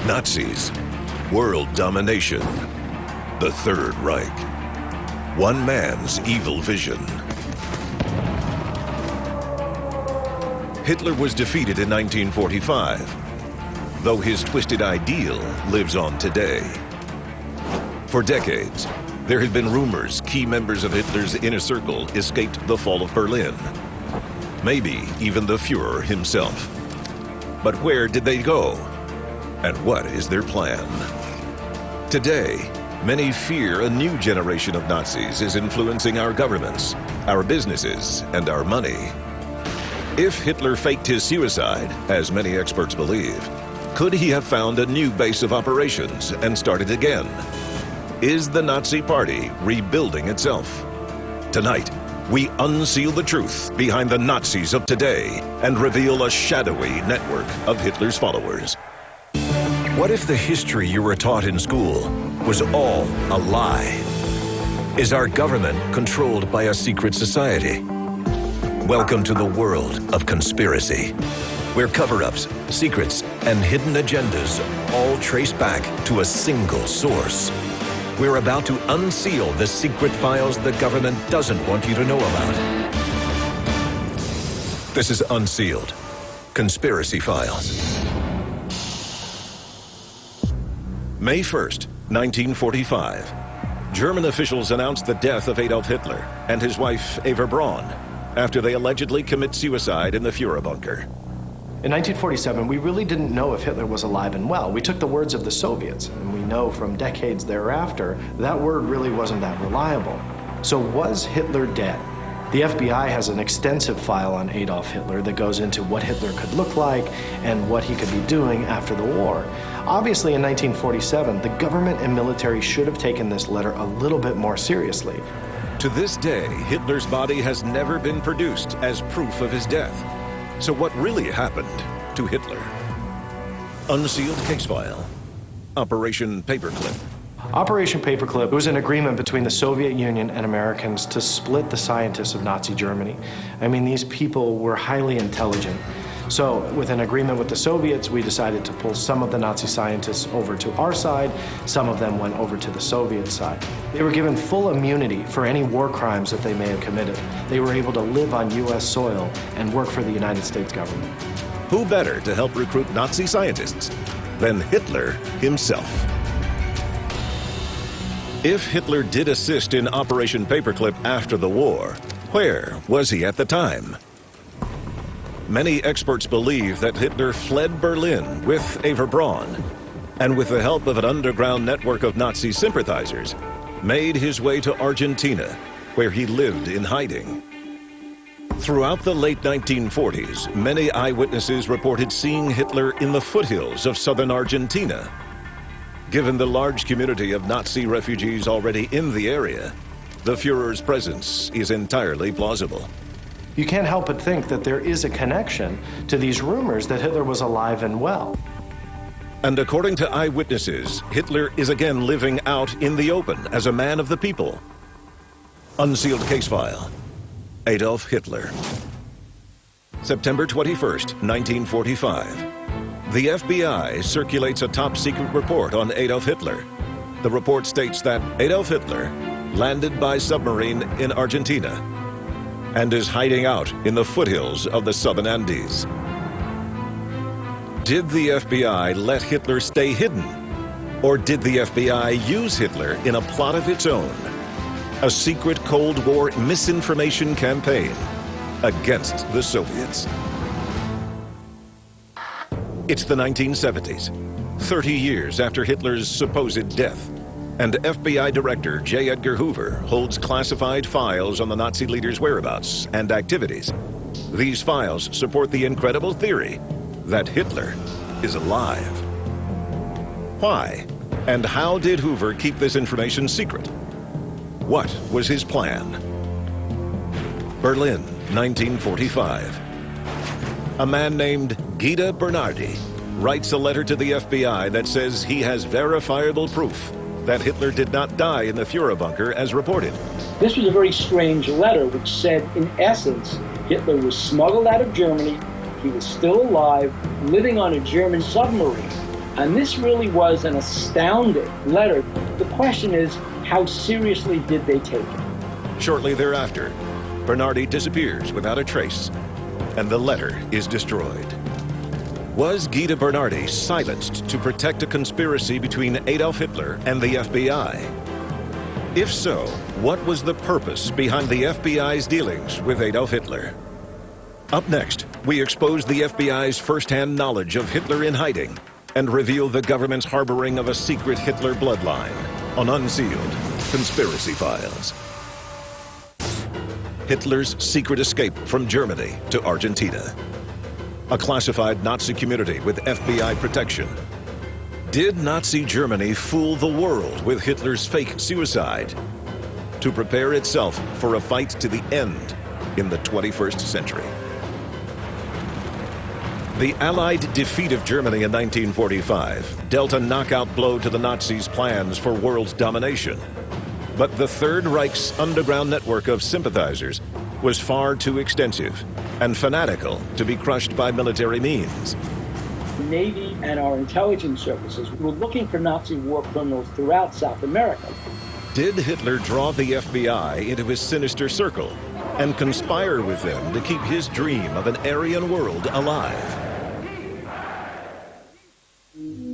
Nazis, world domination, the Third Reich, one man's evil vision. Hitler was defeated in 1945, though his twisted ideal lives on today. For decades, there had been rumors key members of Hitler's inner circle escaped the fall of Berlin. Maybe even the Führer himself. But where did they go? And what is their plan? Today, many fear a new generation of Nazis is influencing our governments, our businesses, and our money. If Hitler faked his suicide, as many experts believe, could he have found a new base of operations and started again? Is the Nazi Party rebuilding itself? Tonight, we unseal the truth behind the Nazis of today and reveal a shadowy network of Hitler's followers. What if the history you were taught in school was all a lie? Is our government controlled by a secret society? Welcome to the world of conspiracy, where cover-ups, secrets, and hidden agendas all trace back to a single source. We're about to unseal the secret files the government doesn't want you to know about. This is Unsealed, Conspiracy Files. May 1st, 1945. German officials announced the death of Adolf Hitler and his wife Eva Braun after they allegedly commit suicide in the Führer bunker. In 1947, we really didn't know if Hitler was alive and well. We took the words of the Soviets, and we know from decades thereafter that word really wasn't that reliable. So was Hitler dead? The FBI has an extensive file on Adolf Hitler that goes into what Hitler could look like and what he could be doing after the war. Obviously, in 1947, the government and military should have taken this letter a little bit more seriously. To this day, Hitler's body has never been produced as proof of his death. So what really happened to Hitler? Unsealed case file. Operation Paperclip. Operation Paperclip was an agreement between the Soviet Union and Americans to split the scientists of Nazi Germany. I mean, these people were highly intelligent. So with an agreement with the Soviets, we decided to pull some of the Nazi scientists over to our side. Some of them went over to the Soviet side. They were given full immunity for any war crimes that they may have committed. They were able to live on U.S. soil and work for the United States government. Who better to help recruit Nazi scientists than Hitler himself? If Hitler did assist in Operation Paperclip after the war, where was he at the time? Many experts believe that Hitler fled Berlin with Eva Braun, and with the help of an underground network of Nazi sympathizers, made his way to Argentina, where he lived in hiding. Throughout the late 1940s, many eyewitnesses reported seeing Hitler in the foothills of southern Argentina. Given the large community of Nazi refugees already in the area, the Führer's presence is entirely plausible. You can't help but think that there is a connection to these rumors that Hitler was alive and well. And according to eyewitnesses, Hitler is again living out in the open as a man of the people. Unsealed case file. Adolf Hitler. September 21st, 1945. The FBI circulates a top-secret report on Adolf Hitler. The report states that Adolf Hitler landed by submarine in Argentina and is hiding out in the foothills of the southern Andes. Did the FBI let Hitler stay hidden? Or did the FBI use Hitler in a plot of its own? A secret Cold War misinformation campaign against the Soviets. It's the 1970s, 30 years after Hitler's supposed death, and FBI Director J. Edgar Hoover holds classified files on the Nazi leader's whereabouts and activities. These files support the incredible theory that Hitler is alive. Why? And how did Hoover keep this information secret? What was his plan? Berlin, 1945. A man named Guido Bernardi writes a letter to the FBI that says he has verifiable proof that Hitler did not die in the Führer bunker as reported. This was a very strange letter which said, in essence, Hitler was smuggled out of Germany, he was still alive, living on a German submarine. And this really was an astounding letter. The question is, how seriously did they take it? Shortly thereafter, Bernardi disappears without a trace, and the letter is destroyed. Was Guido Bernardi silenced to protect a conspiracy between Adolf Hitler and the FBI? If so, what was the purpose behind the FBI's dealings with Adolf Hitler? Up next, we expose the FBI's first-hand knowledge of Hitler in hiding and reveal the government's harboring of a secret Hitler bloodline on Unsealed Conspiracy Files. Hitler's secret escape from Germany to Argentina. A classified Nazi community with FBI protection. Did Nazi Germany fool the world with Hitler's fake suicide to prepare itself for a fight to the end in the 21st century? The Allied defeat of Germany in 1945 dealt a knockout blow to the Nazis' plans for world domination. But the Third Reich's underground network of sympathizers was far too extensive and fanatical to be crushed by military means. The Navy and our intelligence services were looking for Nazi war criminals throughout South America. Did Hitler draw the FBI into his sinister circle and conspire with them to keep his dream of an Aryan world alive?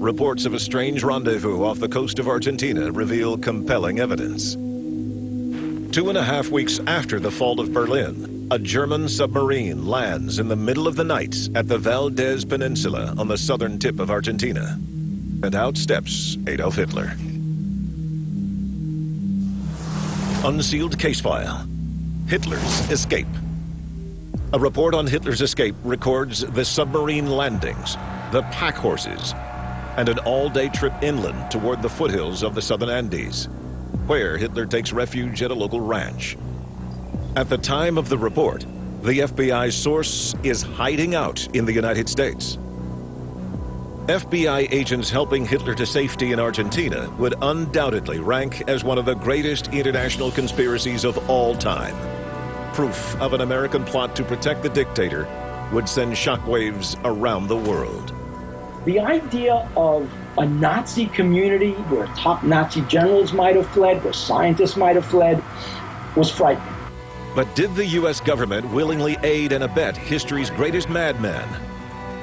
Reports of a strange rendezvous off the coast of Argentina reveal compelling evidence. 2.5 weeks after the fall of Berlin, a German submarine lands in the middle of the night at the Valdez Peninsula on the southern tip of Argentina. And out steps Adolf Hitler. Unsealed case file. Hitler's escape. A report on Hitler's escape records the submarine landings, the pack horses, and an all-day trip inland toward the foothills of the southern Andes, where Hitler takes refuge at a local ranch. At the time of the report, the FBI's source is hiding out in the United States. FBI agents helping Hitler to safety in Argentina would undoubtedly rank as one of the greatest international conspiracies of all time. Proof of an American plot to protect the dictator would send shockwaves around the world. The idea of a Nazi community where top Nazi generals might have fled, where scientists might have fled, was frightening. But did the U.S. government willingly aid and abet history's greatest madman?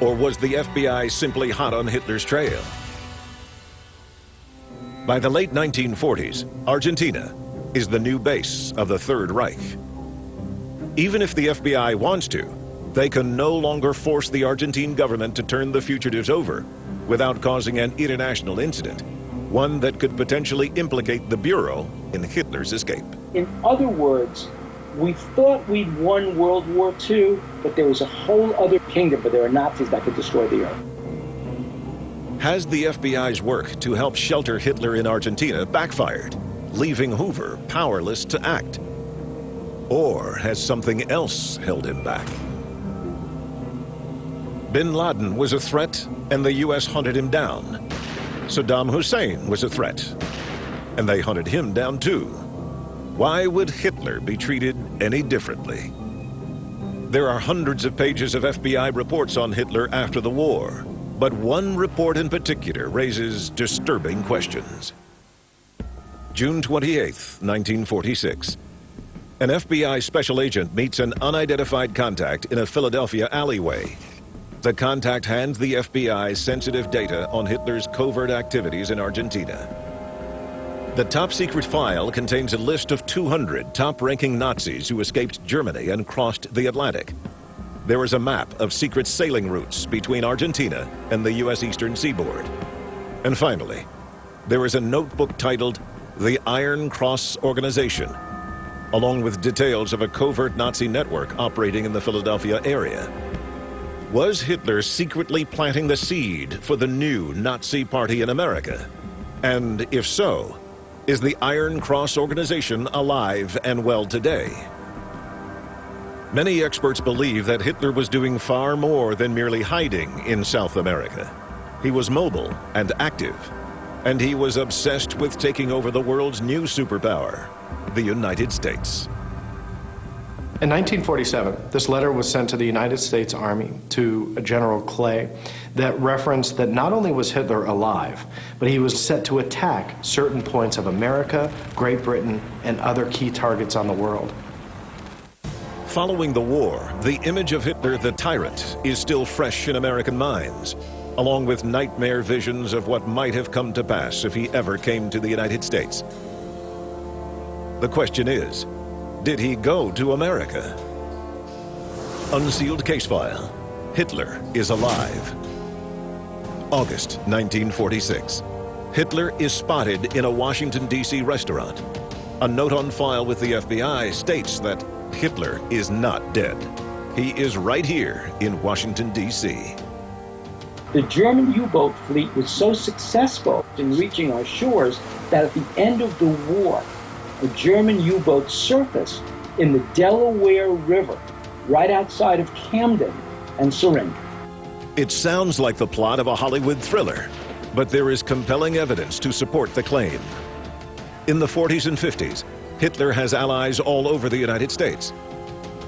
Or was the FBI simply hot on Hitler's trail? By the late 1940s, Argentina is the new base of the Third Reich. Even if the FBI wants to, they can no longer force the Argentine government to turn the fugitives over without causing an international incident, one that could potentially implicate the Bureau in Hitler's escape. In other words, we thought we'd won World War II, but there was a whole other kingdom where there were Nazis that could destroy the earth. Has the FBI's work to help shelter Hitler in Argentina backfired, leaving Hoover powerless to act? Or has something else held him back? Bin Laden was a threat, and the U.S. hunted him down. Saddam Hussein was a threat, and they hunted him down too. Why would Hitler be treated any differently? There are hundreds of pages of FBI reports on Hitler after the war, but one report in particular raises disturbing questions. June 28, 1946. An FBI special agent meets an unidentified contact in a Philadelphia alleyway. The contact hands the FBI sensitive data on Hitler's covert activities in Argentina. The top-secret file contains a list of 200 top-ranking Nazis who escaped Germany and crossed the Atlantic. There is a map of secret sailing routes between Argentina and the U.S. eastern seaboard. And finally, there is a notebook titled The Iron Cross Organization, along with details of a covert Nazi network operating in the Philadelphia area. Was Hitler secretly planting the seed for the new Nazi Party in America? And if so, is the Iron Cross organization alive and well today? Many experts believe that Hitler was doing far more than merely hiding in South America. He was mobile and active, and he was obsessed with taking over the world's new superpower, the United States. In 1947, this letter was sent to the United States Army, to General Clay, that referenced that not only was Hitler alive, but he was set to attack certain points of America, Great Britain, and other key targets on the world. Following the war, the image of Hitler the tyrant is still fresh in American minds, along with nightmare visions of what might have come to pass if he ever came to the United States. The question is, did he go to America? Unsealed case file. Hitler is alive. August 1946. Hitler is spotted in a Washington, D.C. restaurant. A note on file with the FBI states that Hitler is not dead. He is right here in Washington, D.C. The German U-boat fleet was so successful in reaching our shores that at the end of the war, a German U-boat surfaced in the Delaware River right outside of Camden and surrendered. It sounds like the plot of a Hollywood thriller, but there is compelling evidence to support the claim. In the 40s and 50s, Hitler has allies all over the United States.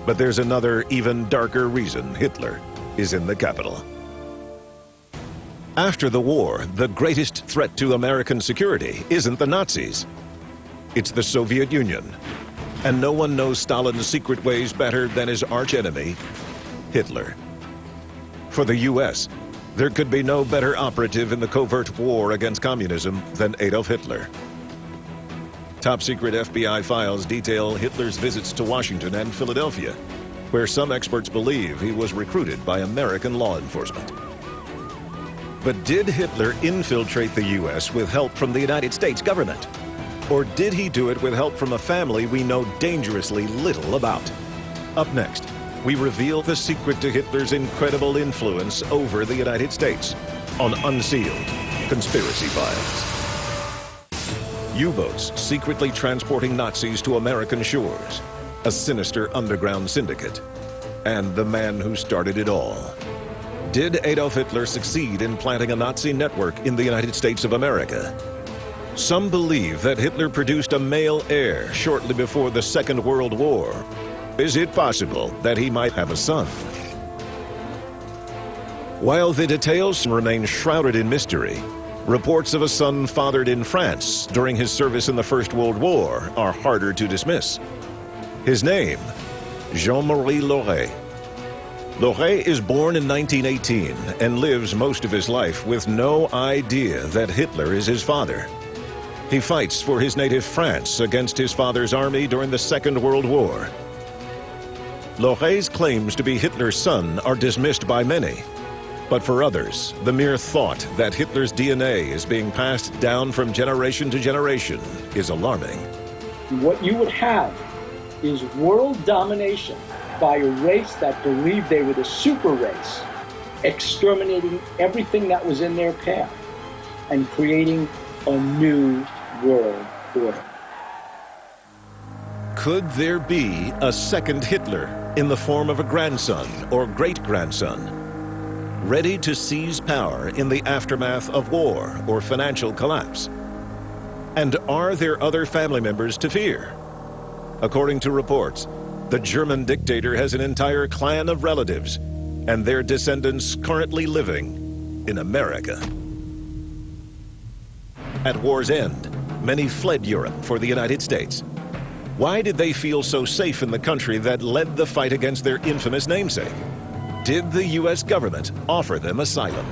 But there's another, even darker reason Hitler is in the capital. After the war, the greatest threat to American security isn't the Nazis. It's the Soviet Union. And no one knows Stalin's secret ways better than his archenemy, Hitler. For the U.S., there could be no better operative in the covert war against communism than Adolf Hitler. Top-secret FBI files detail Hitler's visits to Washington and Philadelphia, where some experts believe he was recruited by American law enforcement. But did Hitler infiltrate the U.S. with help from the United States government? Or did he do it with help from a family we know dangerously little about? Up next, we reveal the secret to Hitler's incredible influence over the United States on Unsealed Conspiracy Files. U-boats secretly transporting Nazis to American shores, a sinister underground syndicate, and the man who started it all. Did Adolf Hitler succeed in planting a Nazi network in the United States of America? Some believe that Hitler produced a male heir shortly before the Second World War. Is it possible that he might have a son? While the details remain shrouded in mystery, reports of a son fathered in France during his service in the First World War are harder to dismiss. His name, Jean-Marie Laurey. Laurey is born in 1918 and lives most of his life with no idea that Hitler is his father. He fights for his native France against his father's army during the Second World War. Laurey's claims to be Hitler's son are dismissed by many. But for others, the mere thought that Hitler's DNA is being passed down from generation to generation is alarming. What you would have is world domination by a race that believed they were the super race, exterminating everything that was in their path and creating a new world order. Could there be a second Hitler in the form of a grandson or great-grandson, ready to seize power in the aftermath of war or financial collapse? And are there other family members to fear? According to reports, the German dictator has an entire clan of relatives and their descendants currently living in America. At war's end, many fled Europe for the United States. Why did they feel so safe in the country that led the fight against their infamous namesake? Did the U.S. government offer them asylum?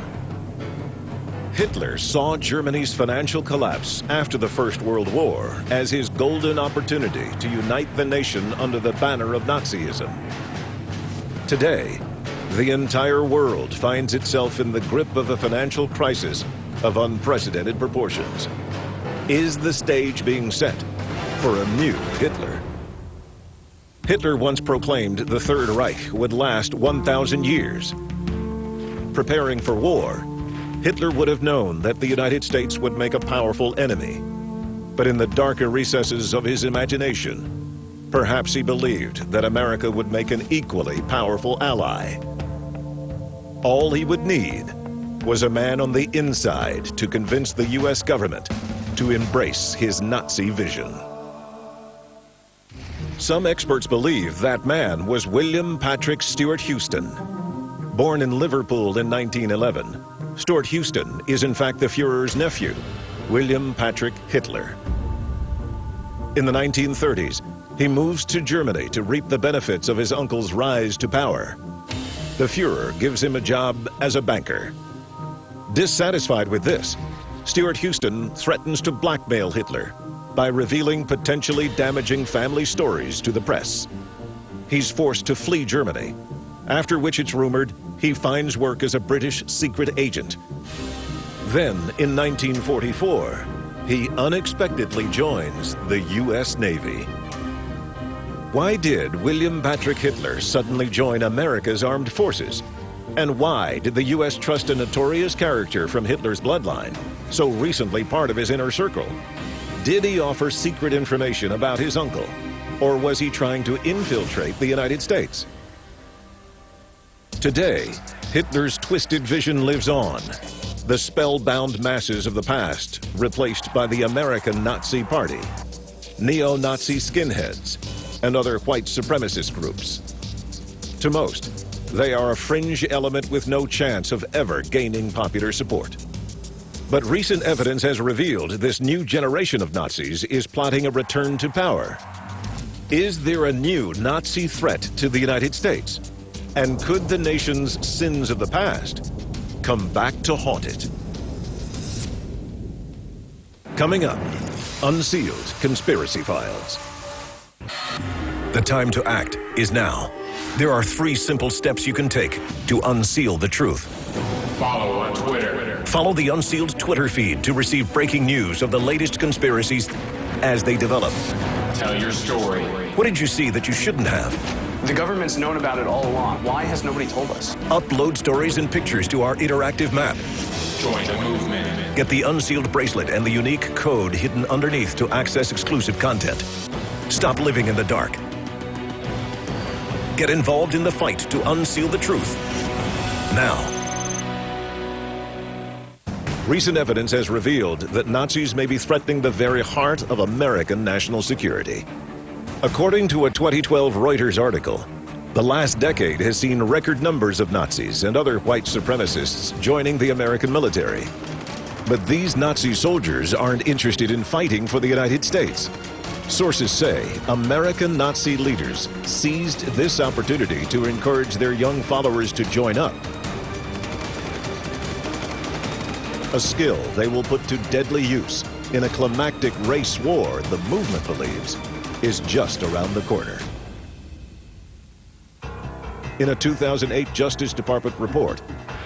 Hitler saw Germany's financial collapse after the First World War as his golden opportunity to unite the nation under the banner of Nazism. Today, the entire world finds itself in the grip of a financial crisis of unprecedented proportions. Is the stage being set for a new Hitler? Hitler once proclaimed the Third Reich would last 1,000 years. Preparing for war, Hitler would have known that the United States would make a powerful enemy. But in the darker recesses of his imagination, perhaps he believed that America would make an equally powerful ally. All he would need was a man on the inside to convince the U.S. government to embrace his Nazi vision. Some experts believe that man was William Patrick Stewart Houston. Born in Liverpool in 1911, Stuart Houston is in fact the Führer's nephew, William Patrick Hitler. In the 1930s, he moves to Germany to reap the benefits of his uncle's rise to power. The Führer gives him a job as a banker. Dissatisfied with this, Stuart Houston threatens to blackmail Hitler by revealing potentially damaging family stories to the press. He's forced to flee Germany, after which it's rumored he finds work as a British secret agent. Then, in 1944, he unexpectedly joins the U.S. Navy. Why did William Patrick Hitler suddenly join America's armed forces? And why did the U.S. trust a notorious character from Hitler's bloodline, so recently part of his inner circle? Did he offer secret information about his uncle, or was he trying to infiltrate the United States? Today, Hitler's twisted vision lives on. The spellbound masses of the past replaced by the American Nazi Party, neo-Nazi skinheads, and other white supremacist groups. To most, they are a fringe element with no chance of ever gaining popular support. But recent evidence has revealed this new generation of Nazis is plotting a return to power. Is there a new Nazi threat to the United States? And could the nation's sins of the past come back to haunt it? Coming up, Unsealed Conspiracy Files. The time to act is now. There are 3 simple steps you can take to unseal the truth. Follow on Twitter. Follow the Unsealed Twitter feed to receive breaking news of the latest conspiracies as they develop. Tell your story. What did you see that you shouldn't have? The government's known about it all along. Why has nobody told us? Upload stories and pictures to our interactive map. Join the movement. Get the Unsealed bracelet and the unique code hidden underneath to access exclusive content. Stop living in the dark. Get involved in the fight to unseal the truth. Now. Recent evidence has revealed that Nazis may be threatening the very heart of American national security. According to a 2012 Reuters article, the last decade has seen record numbers of Nazis and other white supremacists joining the American military. But these Nazi soldiers aren't interested in fighting for the United States. Sources say American Nazi leaders seized this opportunity to encourage their young followers to join up. A skill they will put to deadly use in a climactic race war the movement believes is just around the corner. In a 2008 Justice Department report,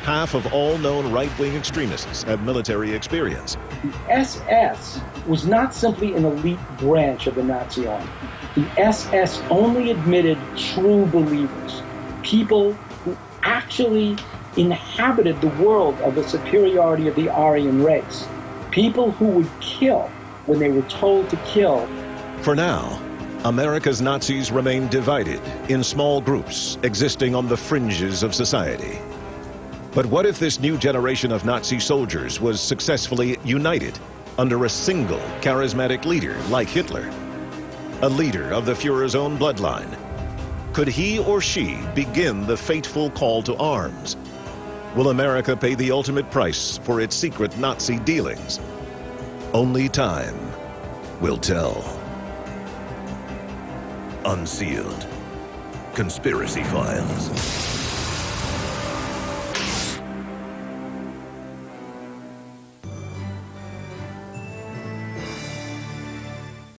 half of all known right-wing extremists have military experience. The SS was not simply an elite branch of the Nazi army. The SS only admitted true believers, people who actually inhabited the world of the superiority of the Aryan race, people who would kill when they were told to kill. For now, America's Nazis remain divided in small groups existing on the fringes of society. But what if this new generation of Nazi soldiers was successfully united under a single charismatic leader like Hitler? A leader of the Führer's own bloodline. Could he or she begin the fateful call to arms? Will America pay the ultimate price for its secret Nazi dealings? Only time will tell. Unsealed Conspiracy Files.